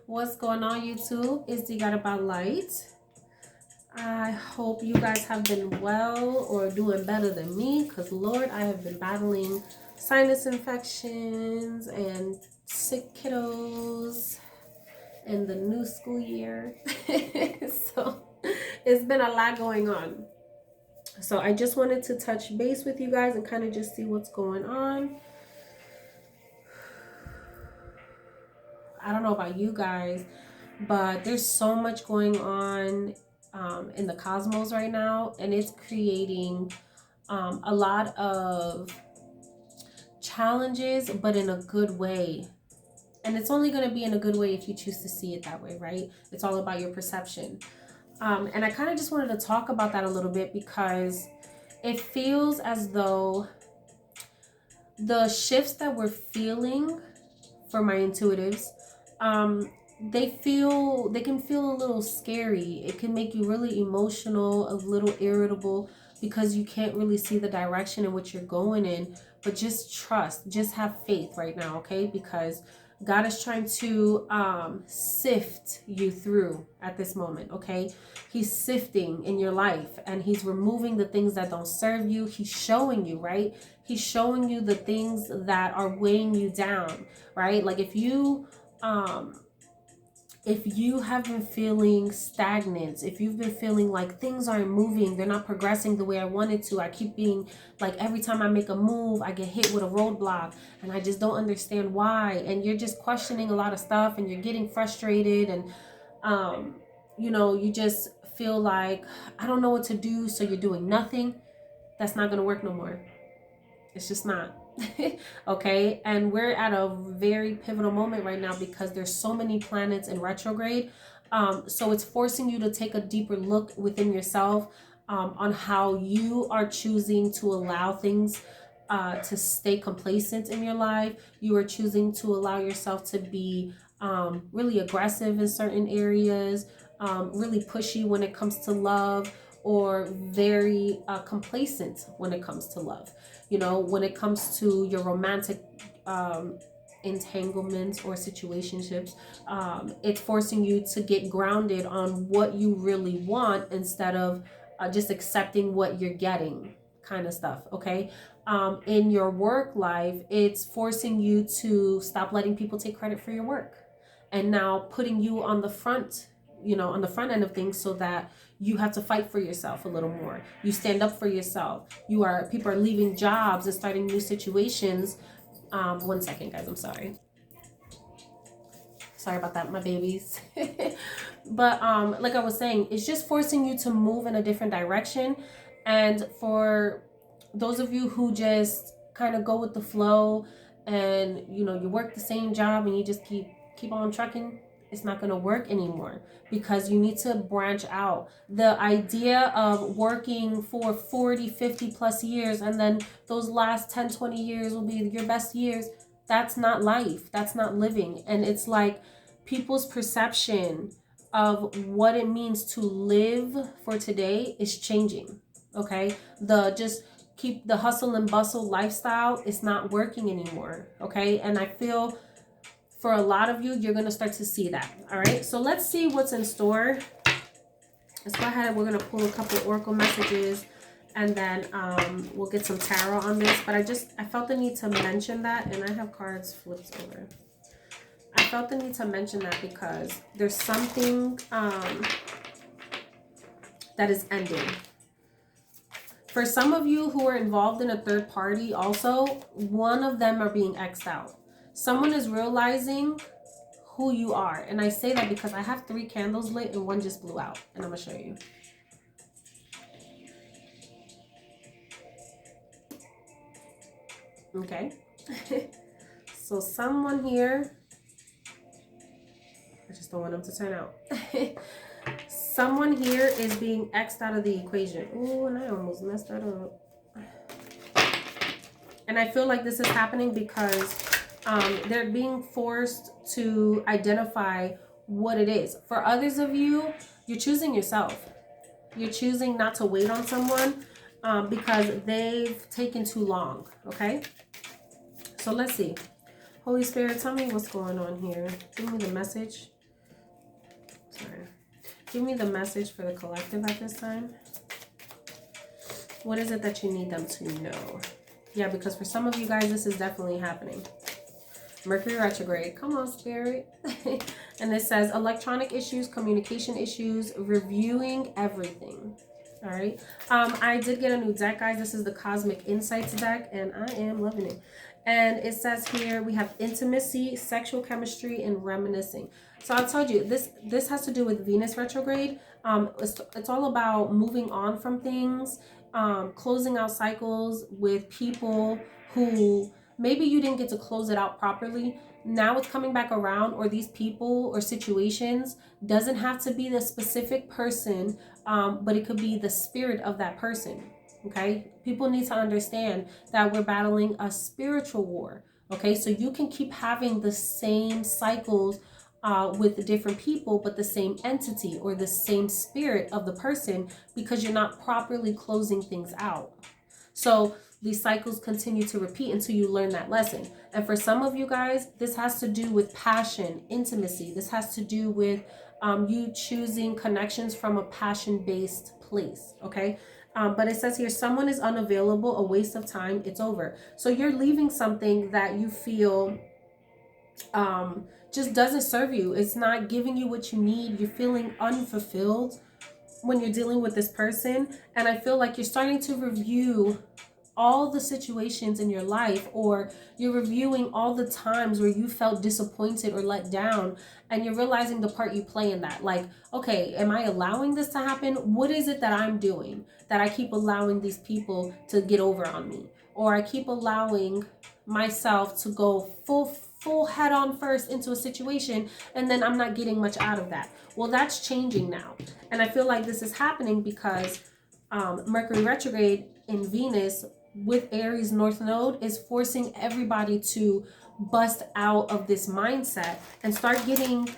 What's going on, YouTube? It's Deeguidedbylight. I hope you guys have been well or doing better than me, because Lord, I have been battling sinus infections and sick kiddos in the new school year. So it's been a lot going on. So I just wanted to touch base with you guys and kind of just see what's going on. I don't know about you guys, but there's so much going on in the cosmos right now, and it's creating a lot of challenges, but in a good way. And it's only going to be in a good way if you choose to see it that way, right? It's all about your perception. And I kind of just wanted to talk about that a little bit, because it feels as though the shifts that we're feeling for my intuitives, they can feel a little scary. It can make you really emotional, a little irritable, because you can't really see the direction in which you're going in. But just trust, just have faith right now, okay? Because God is trying to sift you through at this moment, okay? He's sifting in your life, and he's removing the things that don't serve you. He's showing you, right? He's showing you the things that are weighing you down, right? Like if you have been feeling stagnant, if you've been feeling like things aren't moving, they're not progressing the way I wanted to, I keep being like, every time I make a move, I get hit with a roadblock and I just don't understand why. And you're just questioning a lot of stuff and you're getting frustrated, and, you just feel like, I don't know what to do. So you're doing nothing. That's not going to work no more. It's just not. Okay, and we're at a very pivotal moment right now, because there's so many planets in retrograde. So it's forcing you to take a deeper look within yourself, on how you are choosing to allow things to stay complacent in your life. You are choosing to allow yourself to be really aggressive in certain areas, really pushy when it comes to love, or very complacent when it comes to love. When it comes to your romantic entanglements or situationships, it's forcing you to get grounded on what you really want, instead of just accepting what you're getting, kind of stuff, okay? In your work life, it's forcing you to stop letting people take credit for your work, and now putting you on the front end of things, so that you have to fight for yourself a little more. You stand up for yourself. People are leaving jobs and starting new situations. One second, guys, I'm sorry about that, my babies. But like I was saying, it's just forcing you to move in a different direction. And for those of you who just kind of go with the flow, and you work the same job and you just keep on trucking, it's not going to work anymore, because you need to branch out. The idea of working for 40, 50 plus years, and then those last 10, 20 years will be your best years, that's not life. That's not living. And it's like, people's perception of what it means to live for today is changing, okay? Just keep the hustle and bustle lifestyle is not working anymore, okay? And I feel for a lot of you, you're going to start to see that. All right, so let's see what's in store. Let's go ahead. We're going to pull a couple of oracle messages, and then we'll get some tarot on this. But I felt the need to mention that, and I have cards flipped over. I felt the need to mention that because there's something that is ending. For some of you who are involved in a third party also, one of them are being X'd out. Someone is realizing who you are. And I say that because I have 3 candles lit and one just blew out. And I'm going to show you. Okay. So someone here, I just don't want them to turn out. Someone here is being X'd out of the equation. Ooh, and I almost messed that up. And I feel like this is happening because they're being forced to identify what it is. For others of you, you're choosing yourself. You're choosing not to wait on someone because they've taken too long, okay? So let's see. Holy Spirit, tell me what's going on here. Give me the message Give me the message for the collective at this time. What is it that you need them to know? Yeah, because for some of you guys, this is definitely happening. Mercury retrograde. Come on, Spirit. And it says electronic issues, communication issues, reviewing everything. All right. I did get a new deck, guys. This is the Cosmic Insights deck, and I am loving it. And it says here we have intimacy, sexual chemistry, and reminiscing. So I told you this has to do with Venus retrograde. It's all about moving on from things, closing out cycles with people who maybe you didn't get to close it out properly. Now it's coming back around, or these people or situations doesn't have to be the specific person, but it could be the spirit of that person. Okay, people need to understand that we're battling a spiritual war. Okay, so you can keep having the same cycles with different people, but the same entity or the same spirit of the person, because you're not properly closing things out. So these cycles continue to repeat until you learn that lesson. And for some of you guys, this has to do with passion, intimacy. This has to do with you choosing connections from a passion-based place, okay? But it says here, someone is unavailable, a waste of time, it's over. So you're leaving something that you feel just doesn't serve you. It's not giving you what you need. You're feeling unfulfilled when you're dealing with this person. And I feel like you're starting to review all the situations in your life, or you're reviewing all the times where you felt disappointed or let down, and you're realizing the part you play in that. Like, okay, am I allowing this to happen? What is it that I'm doing that I keep allowing these people to get over on me? Or I keep allowing myself to go full head on first into a situation, and then I'm not getting much out of that. Well, that's changing now. And I feel like this is happening because Mercury retrograde in Venus with Aries North Node is forcing everybody to bust out of this mindset and start getting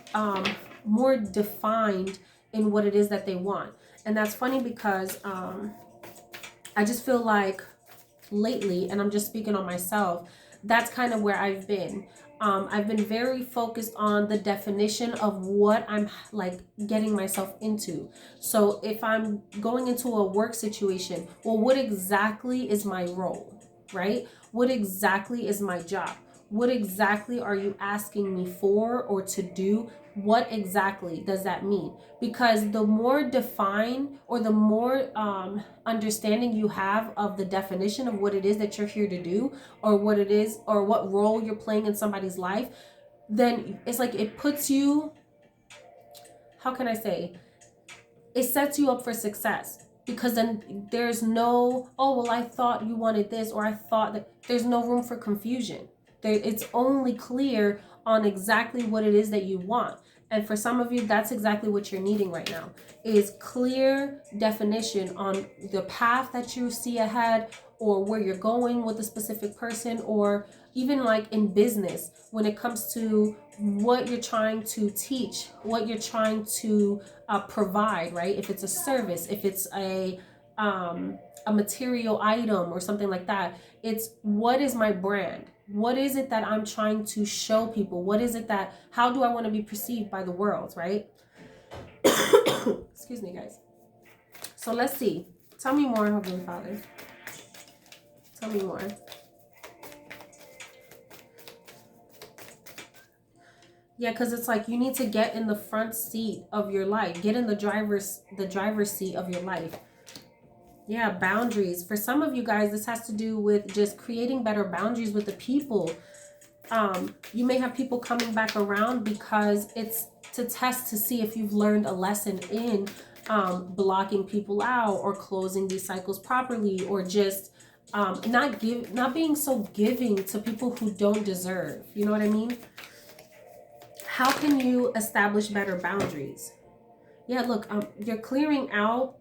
more defined in what it is that they want. And that's funny because I just feel like lately, and I'm just speaking on myself, that's kind of where I've been. I've been very focused on the definition of what I'm like getting myself into. So if I'm going into a work situation, well, what exactly is my role, right? What exactly is my job? What exactly are you asking me for or to do? What exactly does that mean? Because the more defined or the more understanding you have of the definition of what it is that you're here to do, or what it is, or what role you're playing in somebody's life, then it's like it puts you, how can I say, it sets you up for success. Because then there's no, oh, well, I thought you wanted this, or I thought that. There's no room for confusion. It's only clear on exactly what it is that you want. And for some of you, that's exactly what you're needing right now, is clear definition on the path that you see ahead, or where you're going with a specific person, or even like in business, when it comes to what you're trying to teach, what you're trying to provide, right? If it's a service, if it's a material item or something like that, it's what is my brand? What is it that I'm trying to show people? What is it that, how do I want to be perceived by the world, right? Excuse me, guys. So let's see. Tell me more, Heavenly Father. Tell me more. Yeah, because it's like you need to get in the front seat of your life. Get in the driver's seat of your life. Yeah, boundaries. For some of you guys, this has to do with just creating better boundaries with the people. You may have people coming back around because it's to test to see if you've learned a lesson in blocking people out, or closing these cycles properly, or just not being so giving to people who don't deserve. You know what I mean? How can you establish better boundaries? Yeah, look, you're clearing out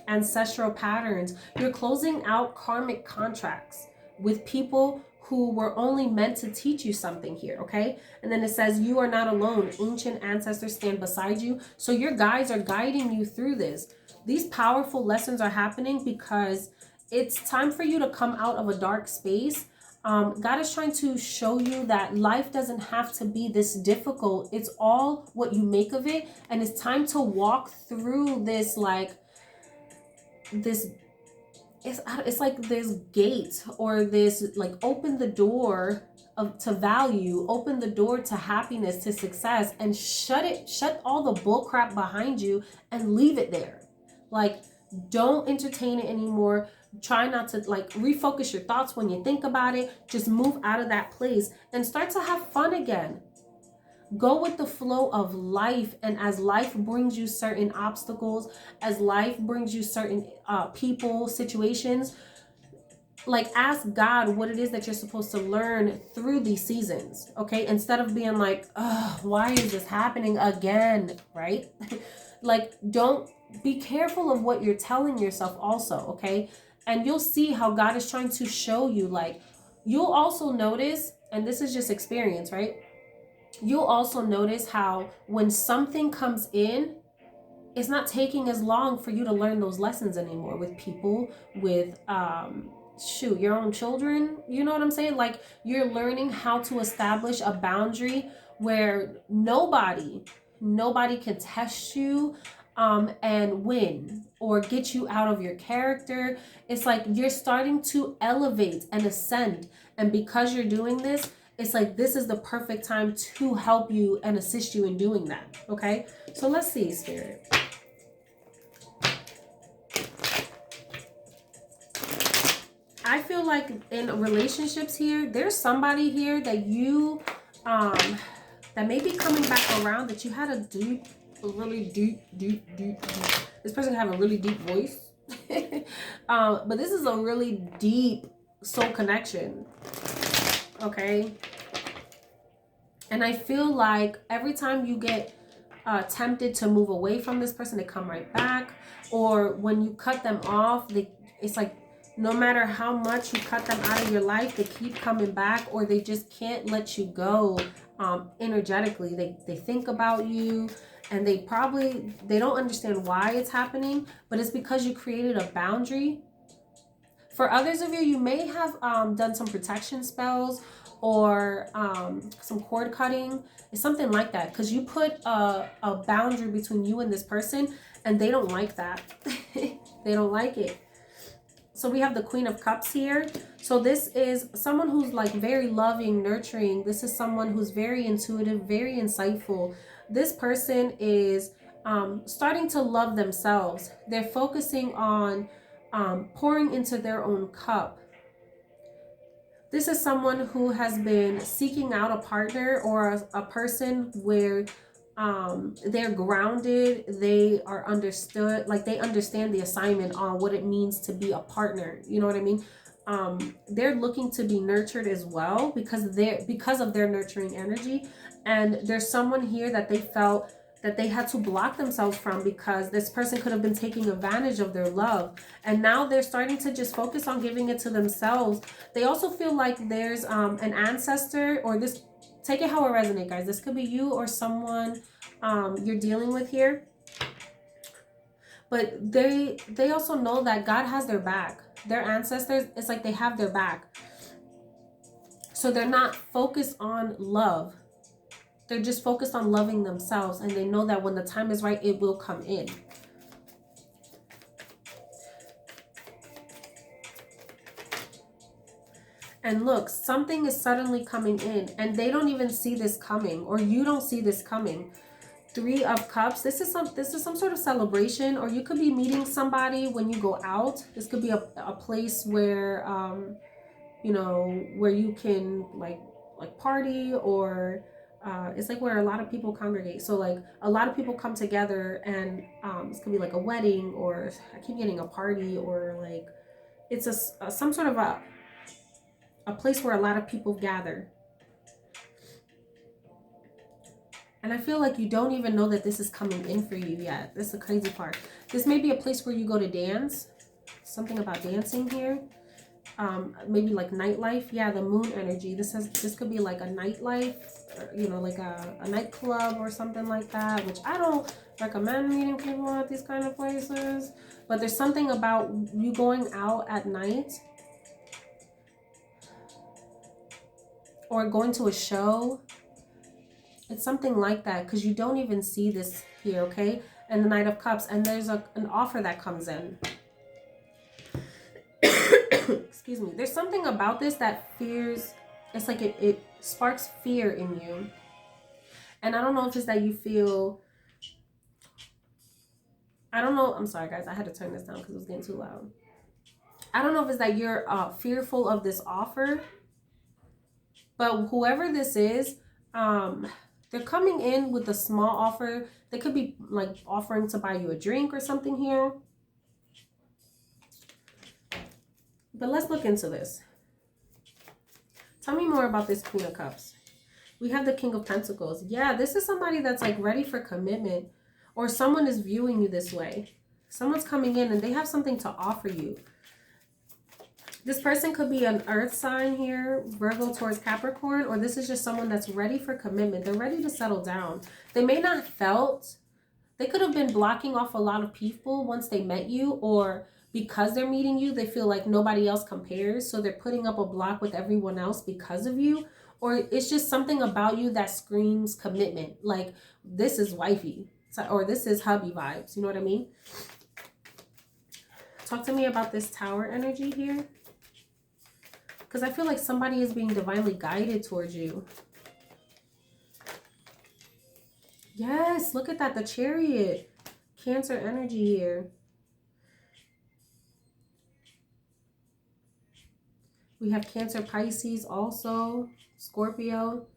ancestral patterns. You're closing out karmic contracts with people who were only meant to teach you something here, okay? And then it says, you are not alone. Ancient ancestors stand beside you. So your guides are guiding you through this. These powerful lessons are happening because it's time for you to come out of a dark space. God is trying to show you that life doesn't have to be this difficult. It's all what you make of it. And it's time to walk through this, like, this, it's like this gate, or this, like, open the door to value, open the door to happiness, to success, and shut all the bull crap behind you and leave it there. Like, don't entertain it anymore. Try not to, like, refocus your thoughts when you think about it. Just move out of that place and start to have fun again. Go with the flow of life. And as life brings you certain obstacles, as life brings you certain people, situations, like, ask God what it is that you're supposed to learn through these seasons, okay? Instead of being like, oh, why is this happening again, right? Like, don't, be careful of what you're telling yourself also, okay? And you'll see how God is trying to show you, like, you'll also notice, and this is just experience, right? You'll also notice how when something comes in, it's not taking as long for you to learn those lessons anymore with people, with your own children. You know what I'm saying? Like, you're learning how to establish a boundary where nobody can test you and win or get you out of your character. It's like you're starting to elevate and ascend, and because you're doing this, it's like this is the perfect time to help you and assist you in doing that. Okay, so let's see, Spirit. I feel like in relationships here, there's somebody here that you, that may be coming back around, that you had a really deep. This person have a really deep voice. But this is a really deep soul connection. Okay. And I feel like every time you get tempted to move away from this person, they come right back. Or when you cut them off, it's like, no matter how much you cut them out of your life, they keep coming back, or they just can't let you go energetically. They think about you, and they don't understand why it's happening, but it's because you created a boundary. For others of you, you may have done some protection spells, or some cord cutting. It's something like that, because you put a boundary between you and this person, and they don't like that. They don't like it. So we have the Queen of Cups here. So this is someone who's like very loving, nurturing. This is someone who's very intuitive, very insightful. This person is starting to love themselves. They're focusing on pouring into their own cup. This is someone who has been seeking out a partner, or a person where they're grounded, they are understood, like they understand the assignment on what it means to be a partner. You know what I mean? They're looking to be nurtured as well, because of their nurturing energy. And there's someone here that they felt that they had to block themselves from, because this person could have been taking advantage of their love, and now they're starting to just focus on giving it to themselves. They also feel like there's an ancestor, or this, take it how it resonates, guys. This could be you or someone you're dealing with here. But they also know that God has their back. Their ancestors, it's like they have their back. So they're not focused on love. They're just focused on loving themselves, and they know that when the time is right, it will come in. And look, something is suddenly coming in, and they don't even see this coming, or you don't see this coming. 3 of Cups. This is some sort of celebration, or you could be meeting somebody when you go out. This could be a place where you know, where you can like party, or it's like where a lot of people congregate. So like a lot of people come together, and this could be like a wedding, or I keep getting a party, or like it's some sort of a place where a lot of people gather. And I feel like you don't even know that this is coming in for you yet. That's the crazy part. This may be a place where you go to dance. Something about dancing here. Maybe like nightlife. Yeah, the moon energy. This could be like a nightlife, you know, like a nightclub or something like that, which I don't recommend meeting people at these kind of places. But there's something about you going out at night or going to a show. It's something like that, because you don't even see this here, okay? And the Knight of Cups, and there's an offer that comes in. Excuse me. There's something about this that fears, it's like it sparks fear in you. And I don't know if it's that you feel, I don't know, I'm sorry guys, I had to turn this down because it was getting too loud. I don't know if it's that you're fearful of this offer, but whoever this is, they're coming in with a small offer. They could be like offering to buy you a drink or something here. But let's look into this. Tell me more about this Queen of Cups. We have the King of Pentacles. Yeah, this is somebody that's like ready for commitment, or someone is viewing you this way. Someone's coming in and they have something to offer you. This person could be an earth sign here, Virgo towards Capricorn, or this is just someone that's ready for commitment. They're ready to settle down. They may not felt, they could have been blocking off a lot of people once they met you, or because they're meeting you, they feel like nobody else compares. So they're putting up a block with everyone else because of you. Or it's just something about you that screams commitment. Like, this is wifey, or this is hubby vibes. You know what I mean? Talk to me about this Tower energy here. Because I feel like somebody is being divinely guided towards you. Yes, look at that. The Chariot. Cancer energy here. We have Cancer, Pisces also. Scorpio.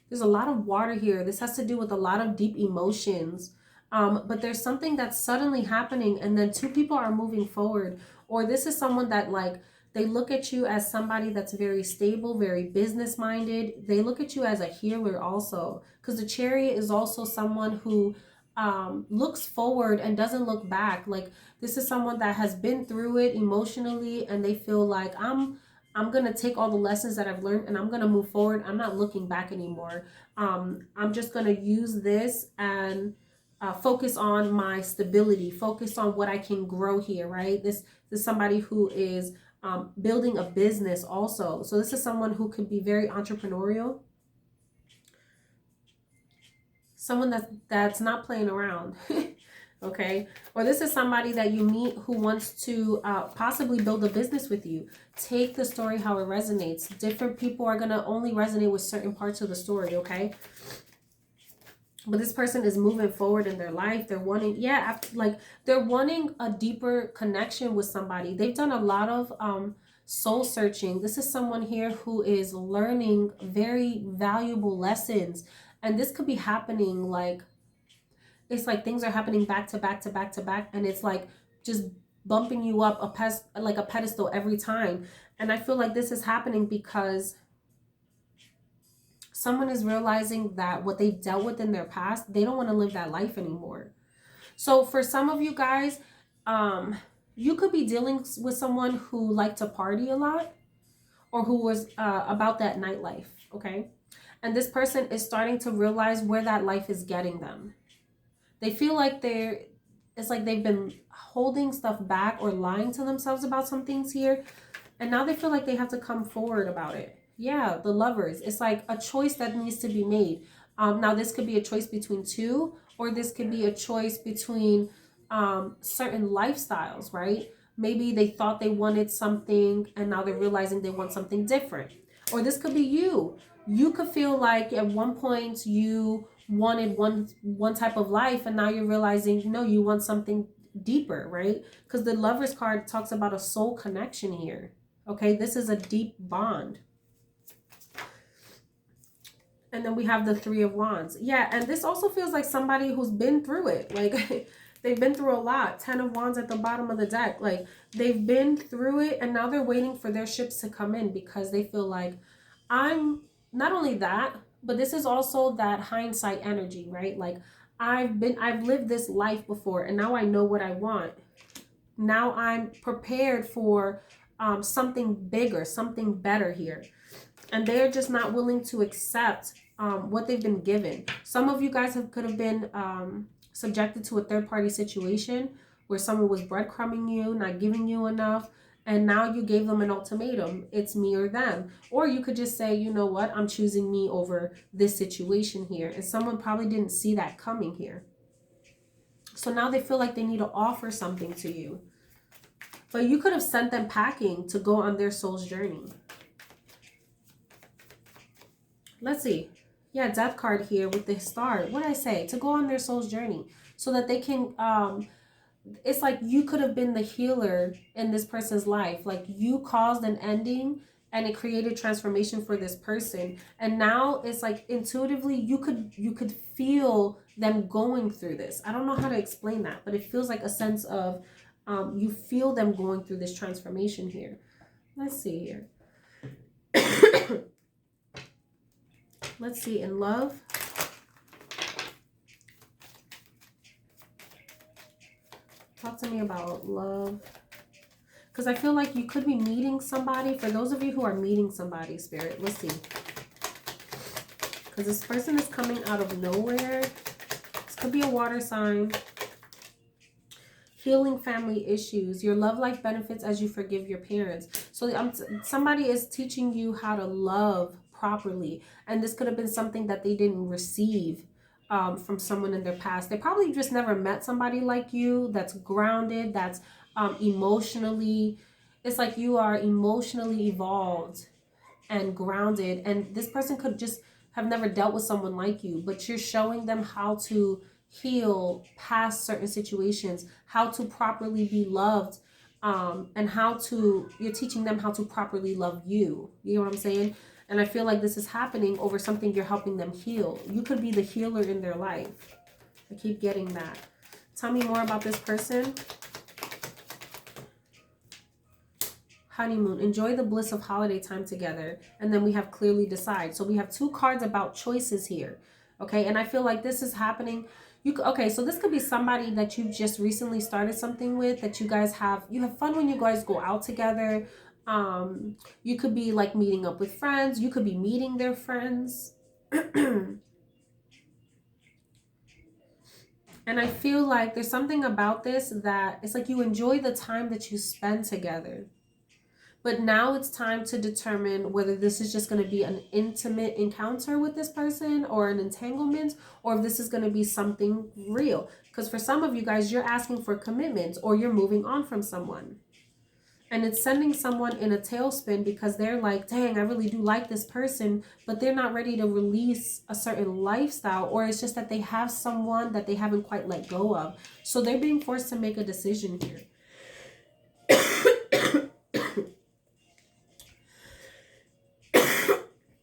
There's a lot of water here. This has to do with a lot of deep emotions. But there's something that's suddenly happening, and then two people are moving forward. Or this is someone that, like, they look at you as somebody that's very stable, very business-minded. They look at you as a healer also. Because the Chariot is also someone who looks forward and doesn't look back. Like, this is someone that has been through it emotionally, and they feel like, I'm going to take all the lessons that I've learned and I'm going to move forward. I'm not looking back anymore. I'm just going to use this and focus on my stability, focus on what I can grow here, right? This is somebody who is building a business also. So this is someone who could be very entrepreneurial. Someone that's not playing around. Okay, or this is somebody that you meet who wants to possibly build a business with you. Take the story how it resonates. Different people are going to only resonate with certain parts of the story, okay? But this person is moving forward in their life. They're wanting, they're wanting a deeper connection with somebody. They've done a lot of soul searching. This is someone here who is learning very valuable lessons. And this could be happening like, it's like things are happening back to back to back to back, and it's like just bumping you up like a pedestal every time. And I feel like this is happening because someone is realizing that what they dealt with in their past, they don't want to live that life anymore. So for some of you guys, you could be dealing with someone who liked to party a lot, or who was about that nightlife, okay? And this person is starting to realize where that life is getting them. They feel like it's like they've been holding stuff back or lying to themselves about some things here. And now they feel like they have to come forward about it. Yeah, the Lovers. It's like a choice that needs to be made. Now this could be a choice between two, or this could be a choice between certain lifestyles, right? Maybe they thought they wanted something and now they're realizing they want something different. Or this could be you. You could feel like at one point you wanted one type of life, and now you're realizing, no, you want something deeper, right? Because the Lovers card talks about a soul connection here. Okay, this is a deep bond. And then we have the Three of Wands. Yeah, and this also feels like somebody who's been through it. Like, they've been through a lot. 10 of Wands at the bottom of the deck. Like, they've been through it, and now they're waiting for their ships to come in, because they feel like, I'm not only that, but this is also that hindsight energy, right? Like, I've lived this life before, and now I know what I want. Now I'm prepared for something bigger, something better here. And they're just not willing to accept what they've been given. Some of you guys could have been subjected to a third-party situation where someone was breadcrumbing you, not giving you enough. And now you gave them an ultimatum. It's me or them. Or you could just say, you know what? I'm choosing me over this situation here. And someone probably didn't see that coming here. So now they feel like they need to offer something to you. But you could have sent them packing to go on their soul's journey. Let's see. Yeah, death card here with the star. What did I say? To go on their soul's journey. So that they can... it's like you could have been the healer in this person's life. Like you caused an ending and it created transformation for this person. And now it's like intuitively you could feel them going through this. I don't know how to explain that, but it feels like a sense of you feel them going through this transformation here. Let's see here. Let's see, in love. Talk to me about love. Because I feel like you could be meeting somebody. For those of you who are meeting somebody, Spirit, let's see. Because this person is coming out of nowhere. This could be a water sign. Healing family issues. Your love life benefits as you forgive your parents. So somebody is teaching you how to love properly. And this could have been something that they didn't receive from someone in their past. They probably just never met somebody like you that's grounded, that's emotionally, it's like you are emotionally evolved and grounded. And this person could just have never dealt with someone like you, but you're showing them how to heal past certain situations, how to properly be loved, and you're teaching them how to properly love you. You know what I'm saying? And I feel like this is happening over something you're helping them heal. You could be the healer in their life. I keep getting that. Tell me more about this person. Honeymoon. Enjoy the bliss of holiday time together. And then we have clearly decide. So we have two cards about choices here. Okay. And I feel like this is happening. Okay. So this could be somebody that you just recently started something with, that you guys you have fun when you guys go out together. You could be like meeting up with friends. You could be meeting their friends. And I feel like there's something about this that it's like you enjoy the time that you spend together. But now it's time to determine whether this is just going to be an intimate encounter with this person or an entanglement, or if this is going to be something real. Because for some of you guys, you're asking for commitment or you're moving on from someone. And it's sending someone in a tailspin because they're like, dang, I really do like this person, but they're not ready to release a certain lifestyle, or it's just that they have someone that they haven't quite let go of. So they're being forced to make a decision here.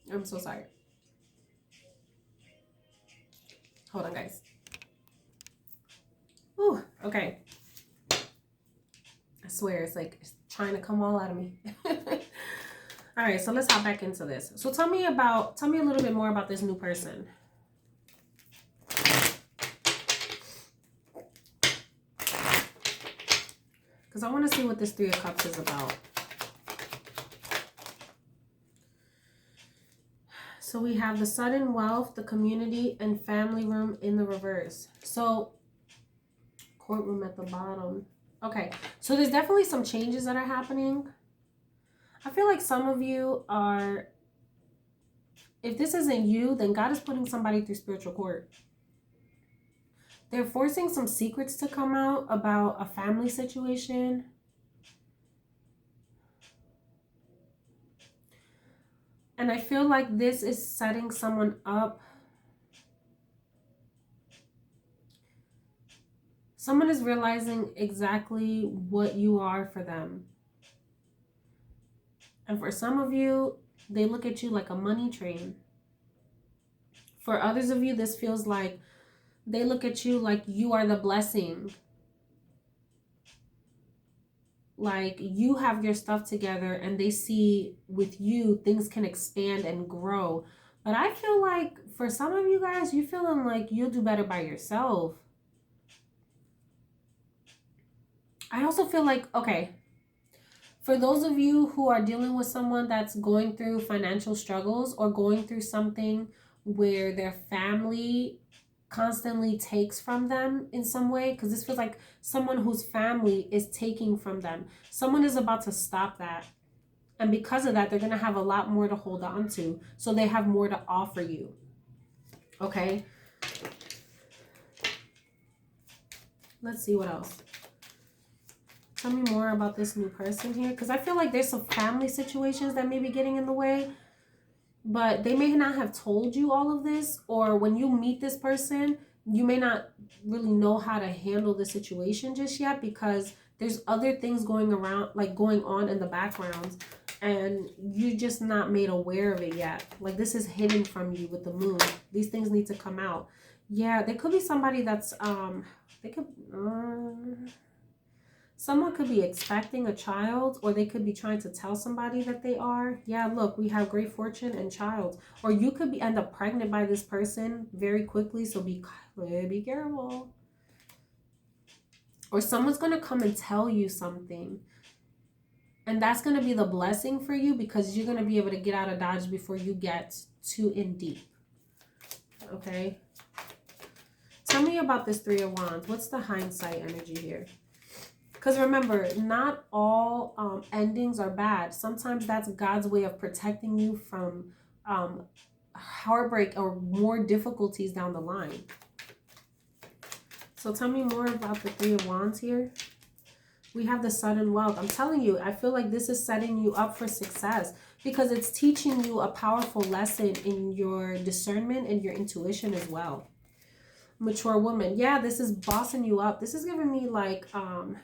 I'm so sorry. Hold on, guys. Ooh, okay. I swear it's like it's trying to come all out of me. All right, so let's hop back into this. So tell me a little bit more about this new person. Because I want to see what this Three of Cups is about. So we have the sudden wealth, the community, and family room in the reverse. So courtroom at the bottom. Okay, so there's definitely some changes that are happening. I feel like some of you are, if this isn't you, then God is putting somebody through spiritual court. They're forcing some secrets to come out about a family situation. And I feel like this is setting someone up. Someone is realizing exactly what you are for them. And for some of you, they look at you like a money train. For others of you, this feels like they look at you like you are the blessing. Like you have your stuff together and they see with you things can expand and grow. But I feel like for some of you guys, you're feeling like you'll do better by yourself. I also feel like, okay, for those of you who are dealing with someone that's going through financial struggles or going through something where their family constantly takes from them in some way, because this feels like someone whose family is taking from them. Someone is about to stop that. And because of that, they're going to have a lot more to hold on to. So they have more to offer you. Okay? Let's see what else. Tell me more about this new person here. Because I feel like there's some family situations that may be getting in the way. But they may not have told you all of this. Or when you meet this person, you may not really know how to handle the situation just yet. Because there's other things going on in the background. And you're just not made aware of it yet. Like, this is hidden from you with the moon. These things need to come out. Yeah, there could be somebody that's, someone could be expecting a child, or they could be trying to tell somebody that they are. Yeah, look, we have great fortune and child. Or you could end up pregnant by this person very quickly, so be careful. Or someone's going to come and tell you something. And that's going to be the blessing for you, because you're going to be able to get out of Dodge before you get too in deep. Okay? Tell me about this Three of Wands. What's the hindsight energy here? Because remember, not all endings are bad. Sometimes that's God's way of protecting you from heartbreak or more difficulties down the line. So tell me more about the Three of Wands here. We have the sudden wealth. I'm telling you, I feel like this is setting you up for success, because it's teaching you a powerful lesson in your discernment and your intuition as well. Mature woman. Yeah, this is bossing you up. This is giving me like, I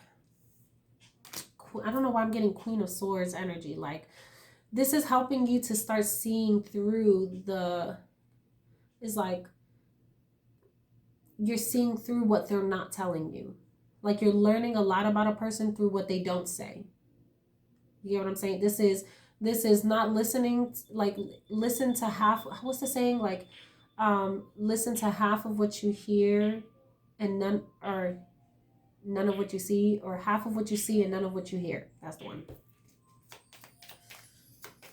don't know why I'm getting Queen of Swords energy. Like, this is helping you to start seeing through it's like you're seeing through what they're not telling you. Like, you're learning a lot about a person through what they don't say. You get what I'm saying? This is not listening, like, listen to half, what's the saying? Like, listen to half of what you hear and none of what you see, or half of what you see and none of what you hear. That's the one.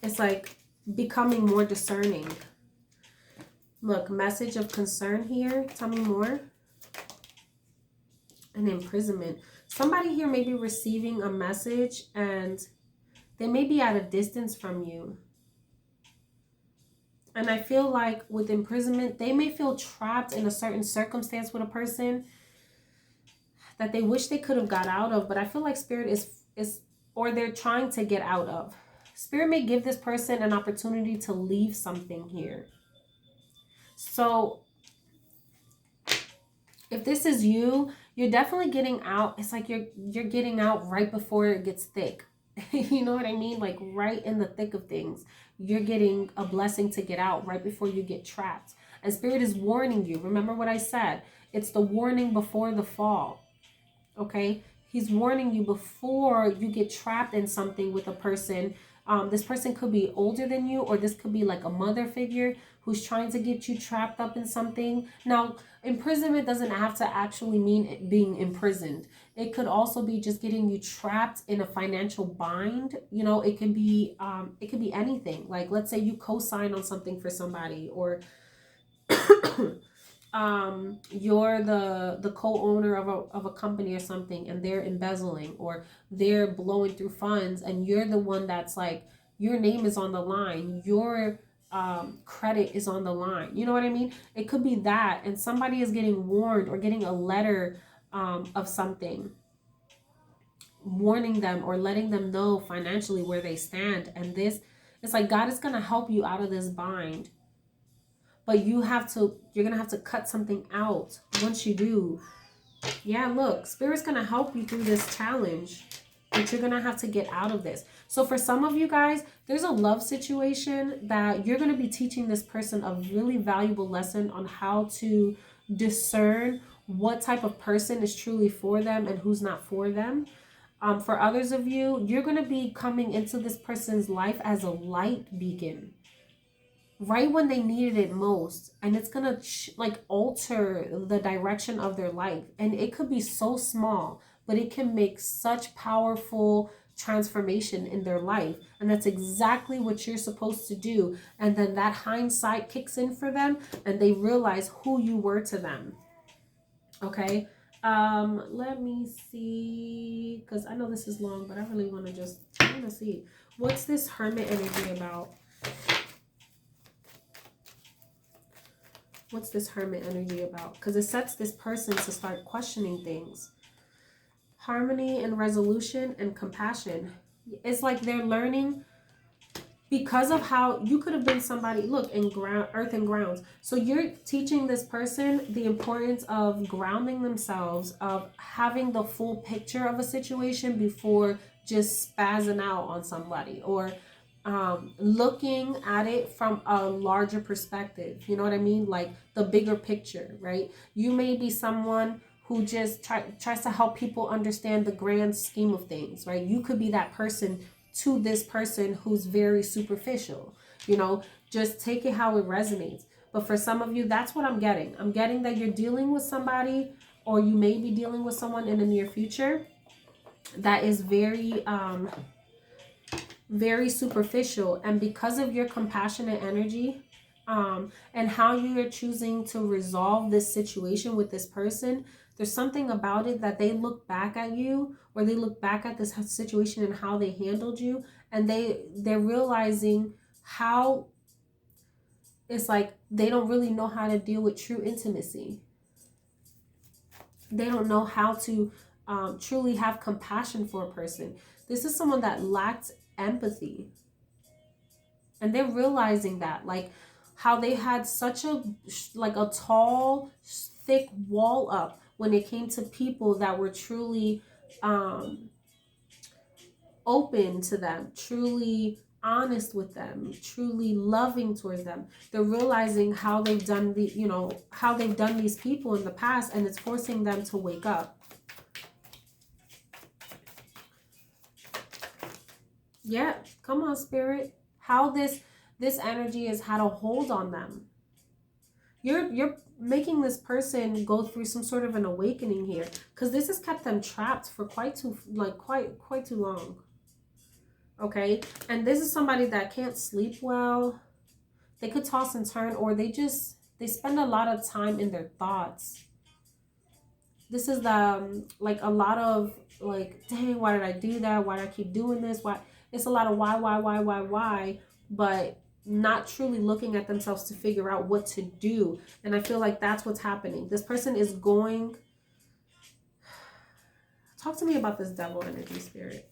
It's like becoming more discerning. Look, message of concern here. Tell me more. An imprisonment. Somebody here may be receiving a message and they may be at a distance from you. And I feel like with imprisonment, they may feel trapped in a certain circumstance with a person that they wish they could have got out of. But I feel like Spirit is or they're trying to get out of. Spirit may give this person an opportunity to leave something here. So if this is you, you're definitely getting out. It's like you're getting out right before it gets thick. You know what I mean? Like right in the thick of things. You're getting a blessing to get out right before you get trapped. And Spirit is warning you. Remember what I said. It's the warning before the fall. Okay? He's warning you before you get trapped in something with a person. This person could be older than you, or this could be like a mother figure who's trying to get you trapped up in something. Now, imprisonment doesn't have to actually mean being imprisoned. It could also be just getting you trapped in a financial bind. You know, it could be anything. Like, let's say you co-sign on something for somebody, or you're the co-owner of a company or something, and they're embezzling or they're blowing through funds, and you're the one that's like, your name is on the line, your credit is on the line. You know what I mean? It could be that, and somebody is getting warned or getting a letter of something warning them or letting them know financially where they stand. And this, it's like God is going to help you out of this bind. But you're going to have to cut something out once you do. Yeah, look, Spirit's going to help you through this challenge. But you're going to have to get out of this. So for some of you guys, there's a love situation that you're going to be teaching this person a really valuable lesson on how to discern what type of person is truly for them and who's not for them. For others of you, you're going to be coming into this person's life as a light beacon. Right when they needed it most, and it's gonna like alter the direction of their life. And it could be so small, but it can make such powerful transformation in their life, and that's exactly what you're supposed to do. And then that hindsight kicks in for them and they realize who you were to them. Okay, let me see, because I know this is long, but I really want to see what's this Hermit energy about. What's this Hermit energy about? Because it sets this person to start questioning things. Harmony and resolution and compassion. It's like they're learning because of how you could have been somebody, look, in earth and grounds. So you're teaching this person the importance of grounding themselves, of having the full picture of a situation before just spazzing out on somebody, or looking at it from a larger perspective. You know what I mean? Like the bigger picture, right? You may be someone who just tries to help people understand the grand scheme of things, right? You could be that person to this person who's very superficial, you know, just take it how it resonates. But for some of you, that's what I'm getting. I'm getting that you're dealing with somebody, or you may be dealing with someone in the near future that is very, very superficial. And because of your compassionate energy, and how you are choosing to resolve this situation with this person, there's something about it that they look back at you, or they look back at this situation and how they handled you, and they're realizing how it's like they don't really know how to deal with true intimacy. They don't know how to truly have compassion for a person. This is someone that lacked empathy, and they're realizing that, like how they had such a tall, thick wall up when it came to people that were truly open to them, truly honest with them, truly loving towards them. They're realizing how they've done these people in the past, and it's forcing them to wake up. Yeah, come on, Spirit. How this energy has had a hold on them. You're making this person go through some sort of an awakening here, because this has kept them trapped for quite too long. Okay, and this is somebody that can't sleep well. They could toss and turn, or they spend a lot of time in their thoughts. This is like a lot of like, dang, why did I do that? Why did I keep doing this? Why? It's a lot of why, but not truly looking at themselves to figure out what to do. And I feel like that's what's happening. This person is going. Talk to me about this devil energy, Spirit.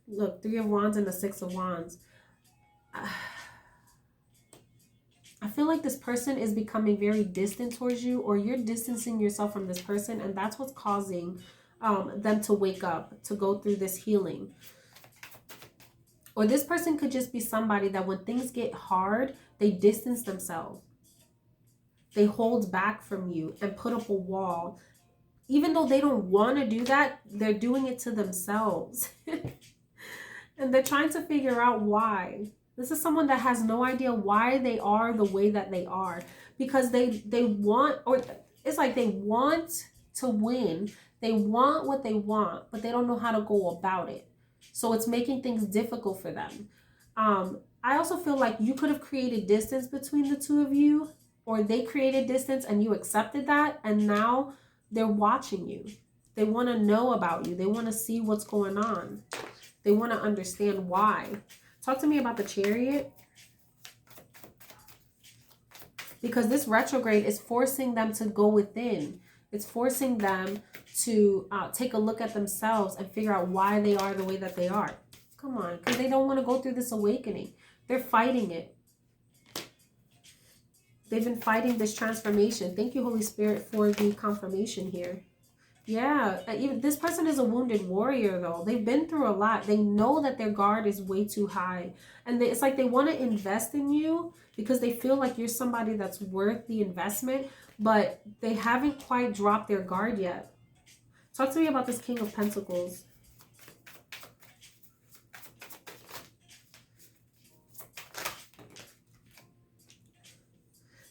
Look, 3 of Wands and the 6 of Wands. I feel like this person is becoming very distant towards you, or you're distancing yourself from this person, and that's what's causing them to wake up, to go through this healing. Or this person could just be somebody that when things get hard, they distance themselves. They hold back from you and put up a wall. Even though they don't want to do that, they're doing it to themselves. And they're trying to figure out why. This is someone that has no idea why they are the way that they are. Because they want, or it's like they want to win. They want what they want, but they don't know how to go about it. So it's making things difficult for them. I also feel like you could have created distance between the two of you, or they created distance and you accepted that, and now they're watching you. They want to know about you. They want to see what's going on. They want to understand why. Talk to me about the Chariot. Because this retrograde is forcing them to go within. It's forcing them to take a look at themselves and figure out why they are the way that they are. Come on, because they don't want to go through this awakening. They're fighting it. They've been fighting this transformation. Thank you, Holy Spirit, for the confirmation here. Yeah, even this person is a wounded warrior, though. They've been through a lot. They know that their guard is way too high. And it's like they want to invest in you because they feel like you're somebody that's worth the investment, but they haven't quite dropped their guard yet. Talk to me about this King of Pentacles.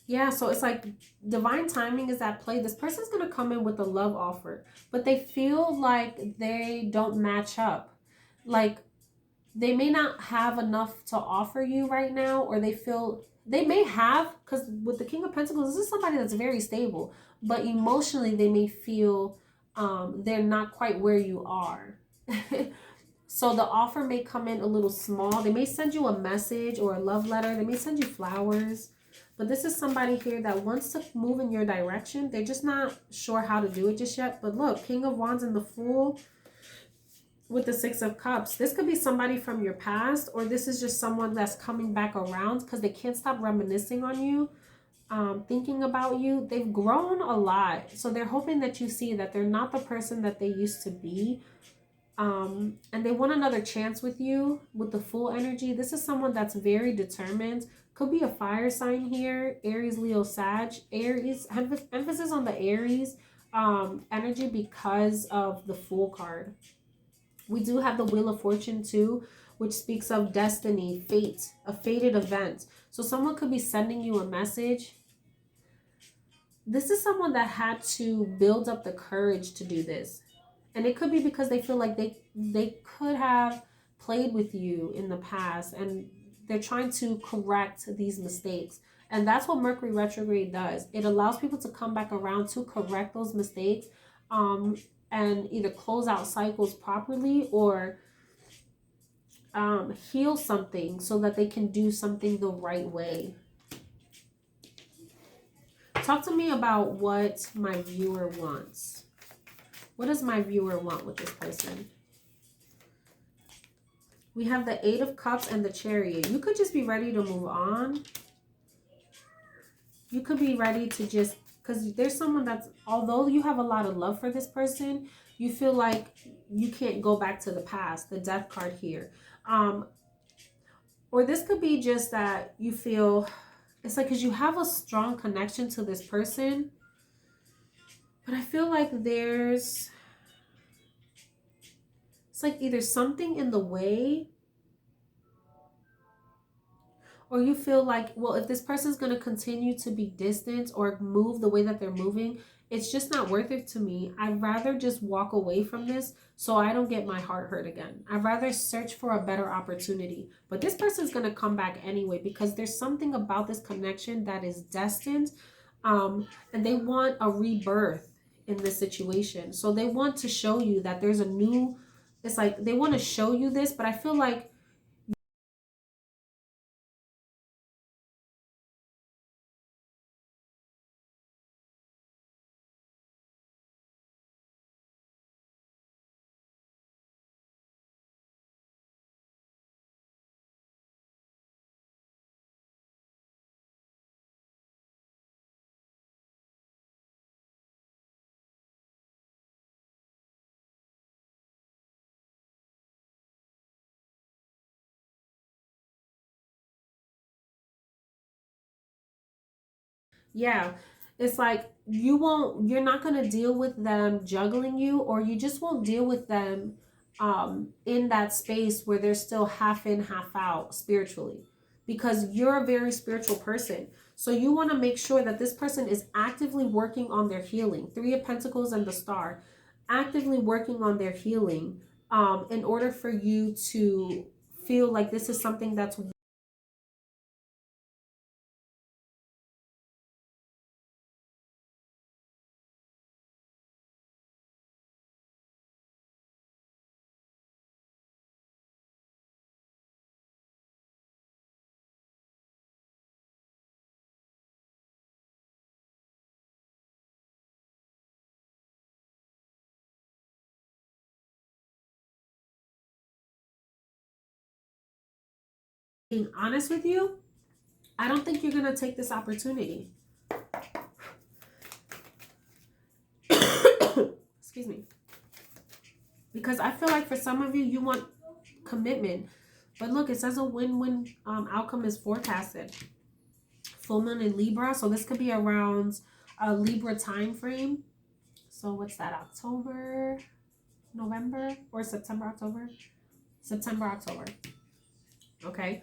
Yeah, so it's like divine timing is at play. This person's going to come in with a love offer, but they feel like they don't match up. Like they may not have enough to offer you right now, or they feel they may have, because with the King of Pentacles, this is somebody that's very stable, but emotionally they may feel they're not quite where you are. So the offer may come in a little small. They may send you a message or a love letter. They may send you flowers. But this is somebody here that wants to move in your direction. They're just not sure how to do it just yet. But look, King of Wands and the Fool with the Six of Cups. This could be somebody from your past, or this is just someone that's coming back around because they can't stop reminiscing on you, thinking about you. They've grown a lot. So they're hoping that you see that they're not the person that they used to be. And they want another chance with you with the Full energy. This is someone that's very determined. Could be a fire sign here. Aries, Leo, Sag. Aries, emphasis on the Aries energy because of the Fool card. We do have the Wheel of Fortune too, which speaks of destiny, fate, a fated event. So someone could be sending you a message. This is someone that had to build up the courage to do this. And it could be because they feel like they could have played with you in the past, and they're trying to correct these mistakes. And that's what Mercury retrograde does. It allows people to come back around to correct those mistakes, um, and either close out cycles properly, or heal something so that they can do something the right way. Talk to me about what my viewer wants. What does my viewer want with this person? We have the Eight of Cups and the Chariot. You could just be ready to move on. You could be ready to just, because there's someone that's, although you have a lot of love for this person, you feel like you can't go back to the past. The Death card here. Or this could be just that you feel, it's like because you have a strong connection to this person, but I feel like it's like either something in the way, or you feel like, well, if this person's going to continue to be distant or move the way that they're moving, it's just not worth it to me. I'd rather just walk away from this so I don't get my heart hurt again. I'd rather search for a better opportunity. But this person's going to come back anyway, because there's something about this connection that is destined, and they want a rebirth in this situation. So they want to show you that there's a new, it's like they want to show you this, but I feel like yeah, it's like you're not going to deal with them juggling you, or you just won't deal with them in that space where they're still half in, half out spiritually, because you're a very spiritual person. So you want to make sure that this person is actively working on their healing. Three of Pentacles and the Star, actively working on their healing, in order for you to feel like this is something that's being honest with you. I don't think you're going to take this opportunity. Excuse me. Because I feel like for some of you, you want commitment. But look, it says a win-win outcome is forecasted. Full moon in Libra. So this could be around a Libra time frame. So what's that? October, November, or September, October? September, October. Okay.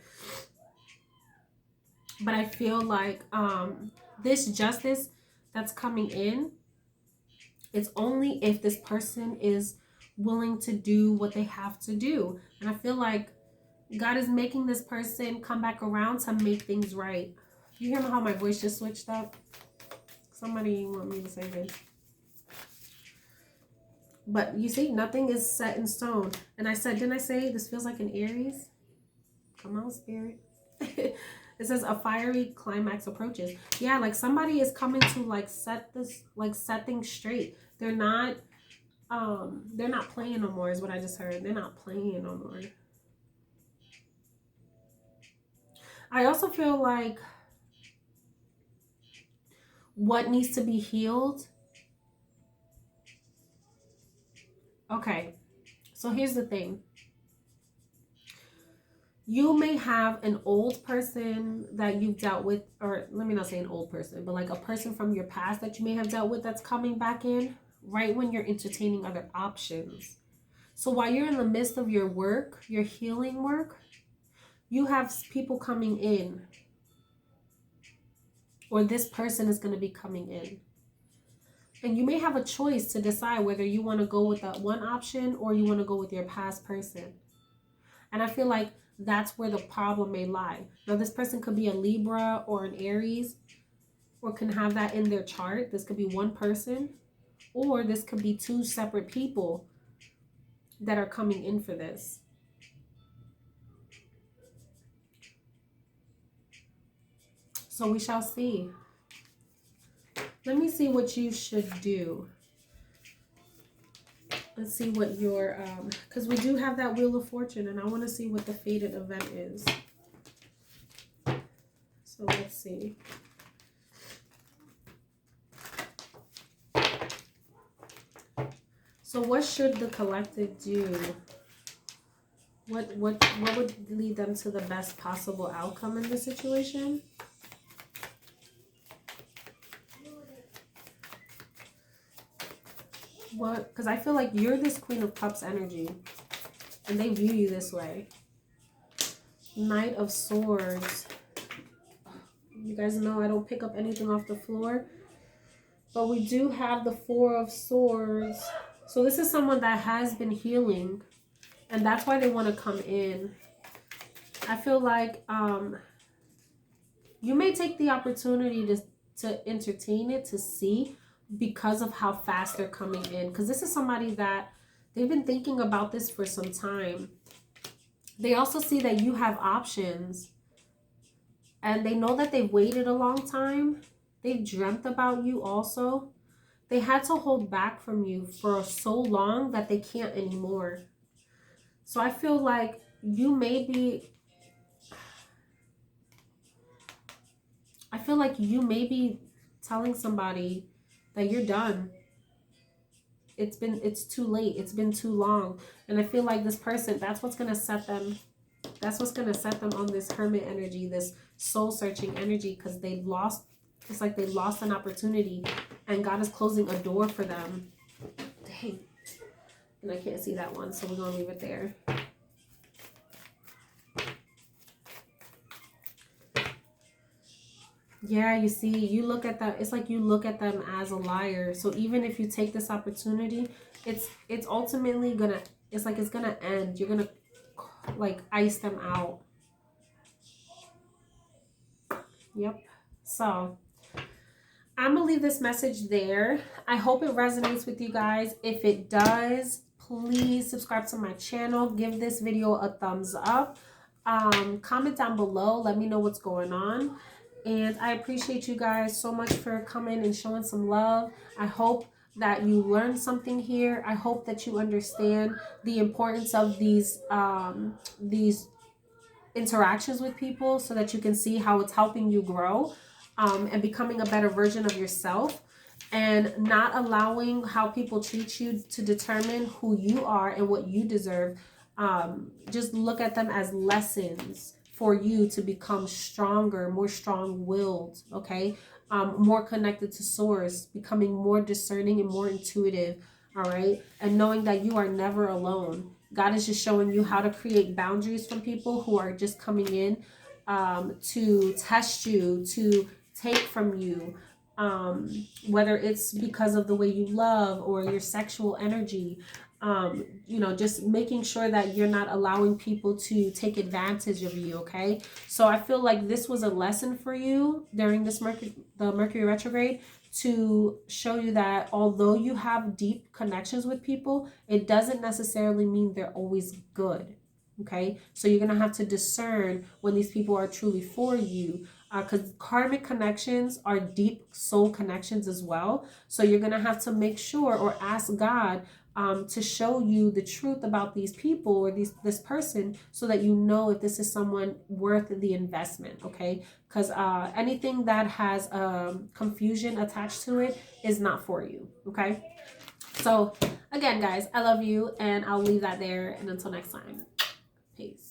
But I feel like This justice that's coming in, it's only if this person is willing to do what they have to do. And I feel like God is making this person come back around to make things right. You hear how my voice just switched up? Somebody want me to say this. But you see, nothing is set in stone. And I said, didn't I say this feels like an Aries? Come on, Spirit. It says a fiery climax approaches. Yeah, like somebody is coming to like set things straight. They're not playing no more is what I just heard. They're not playing no more. I also feel like what needs to be healed. Okay. So here's the thing. You may have an old person that you've dealt with, or let me not say an old person, but like a person from your past that you may have dealt with that's coming back in right when you're entertaining other options. So while you're in the midst of your work, your healing work, you have people coming in, or this person is going to be coming in. And you may have a choice to decide whether you want to go with that one option or you want to go with your past person. And I feel like that's where the problem may lie. Now, this person could be a Libra or an Aries, or can have that in their chart. This could be one person, or this could be two separate people that are coming in for this. So we shall see. Let me see what you should do. Let's see what your, because we do have that Wheel of Fortune, and I want to see what the fated event is. So let's see. So what should the collective do? What would lead them to the best possible outcome in this situation? What? Because I feel like you're this Queen of Cups energy, and they view you this way. Knight of Swords. You guys know I don't pick up anything off the floor, but we do have the Four of Swords. So this is someone that has been healing, and that's why they want to come in. I feel like you may take the opportunity to entertain it, to see, because of how fast they're coming in. Because this is somebody that they've been thinking about this for some time. They also see that you have options, and they know that they've waited a long time. They've dreamt about you also. They had to hold back from you for so long that they can't anymore. So I feel like you may be, telling somebody that you're done. It's too late. It's been too long. And I feel like this person, that's what's going to set them on this hermit energy, this soul searching energy, because it's like they lost an opportunity, and God is closing a door for them. Dang. And I can't see that one, so we're going to leave it there. Yeah, you see, you look at that, it's like you look at them as a liar. So even if you take this opportunity, it's ultimately gonna, it's like it's gonna end. You're gonna like ice them out. Yep. So I'm gonna leave this message there. I hope it resonates with you guys. If it does, please subscribe to my channel. Give this video a thumbs up. Comment down below. Let me know what's going on. And I appreciate you guys so much for coming and showing some love. I hope that you learned something here. I hope that you understand the importance of these interactions with people, so that you can see how it's helping you grow and becoming a better version of yourself, and not allowing how people treat you to determine who you are and what you deserve. Just look at them as lessons for you to become stronger, more strong-willed, okay? More connected to source, becoming more discerning and more intuitive, all right? And knowing that you are never alone. God is just showing you how to create boundaries from people who are just coming in to test you, to take from you, whether it's because of the way you love or your sexual energy. You know, just making sure that you're not allowing people to take advantage of you. Okay, so I feel like this was a lesson for you during this Mercury retrograde, to show you that although you have deep connections with people, it doesn't necessarily mean they're always good. Okay, so you're gonna have to discern when these people are truly for you, because karmic connections are deep soul connections as well. So you're gonna have to make sure, or ask God, to show you the truth about these people or this person, so that you know if this is someone worth the investment. Okay, because anything that has confusion attached to it is not for you. Okay, so again, guys, I love you, and I'll leave that there, and until next time, peace.